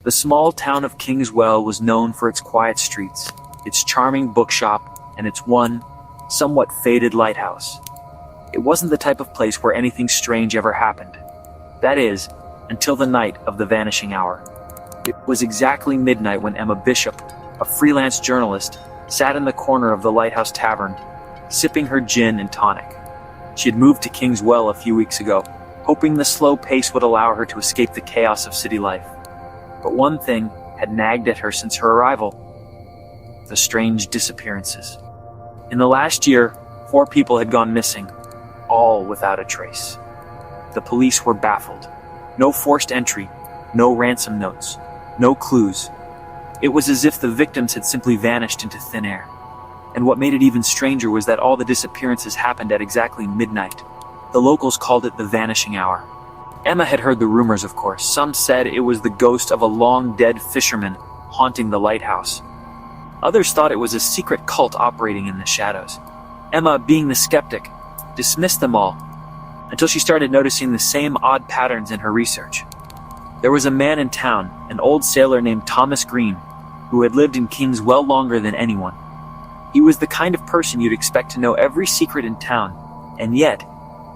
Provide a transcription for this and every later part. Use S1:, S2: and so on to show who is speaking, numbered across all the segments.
S1: The small town of Kingswell was known for its quiet streets, its charming bookshop, and its one, somewhat faded lighthouse. It wasn't the type of place where anything strange ever happened. That is, until the night of the vanishing hour. It was exactly midnight when Emma Bishop, a freelance journalist, sat in the corner of the Lighthouse Tavern, sipping her gin and tonic. She had moved to Kingswell a few weeks ago, hoping the slow pace would allow her to escape the chaos of city life. But one thing had nagged at her since her arrival: the strange disappearances. In the last year, 4 people had gone missing, all without a trace. The police were baffled. No forced entry, no ransom notes, no clues. It was as if the victims had simply vanished into thin air. And what made it even stranger was that all the disappearances happened at exactly midnight. The locals called it the vanishing hour. Emma had heard the rumors, of course. Some said it was the ghost of a long-dead fisherman haunting the lighthouse. Others thought it was a secret cult operating in the shadows. Emma, being the skeptic, dismissed them all, until she started noticing the same odd patterns in her research. There was a man in town, an old sailor named Thomas Green, who had lived in Kingswell longer than anyone. He was the kind of person you'd expect to know every secret in town, and yet,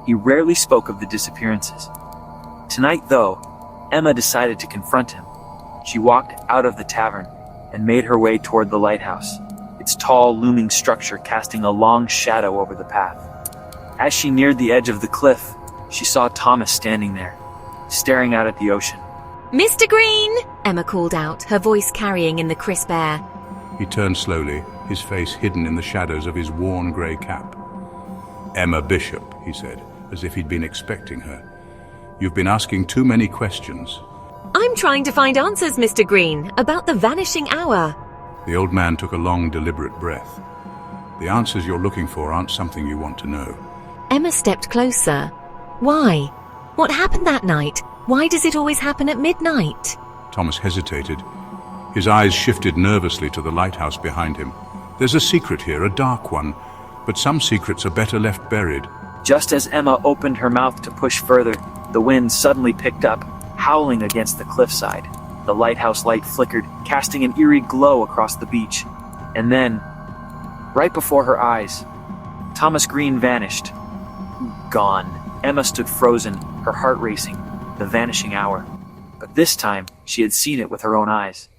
S1: he rarely spoke of the disappearances. Tonight, though, Emma decided to confront him. She walked out of the tavern and made her way toward the lighthouse, its tall, looming structure casting a long shadow over the path. As she neared the edge of the cliff, she saw Thomas standing there, staring out at the ocean.
S2: "Mr. Green!" Emma called out, her voice carrying in the crisp air.
S3: He turned slowly, his face hidden in the shadows of his worn grey cap. "Emma Bishop," he said, as if he'd been expecting her. "You've been asking too many questions."
S2: "I'm trying to find answers, Mr. Green, about the vanishing hour."
S3: The old man took a long, deliberate breath. "The answers you're looking for aren't something you want to know."
S2: Emma stepped closer. "Why? What happened that night? Why does it always happen at midnight?"
S3: Thomas hesitated. His eyes shifted nervously to the lighthouse behind him. "There's a secret here, a dark one, but some secrets are better left buried."
S1: Just as Emma opened her mouth to push further, the wind suddenly picked up, howling against the cliffside. The lighthouse light flickered, casting an eerie glow across the beach. And then, right before her eyes, Thomas Green vanished. Gone. Emma stood frozen, her heart racing, the vanishing hour. But this time, she had seen it with her own eyes.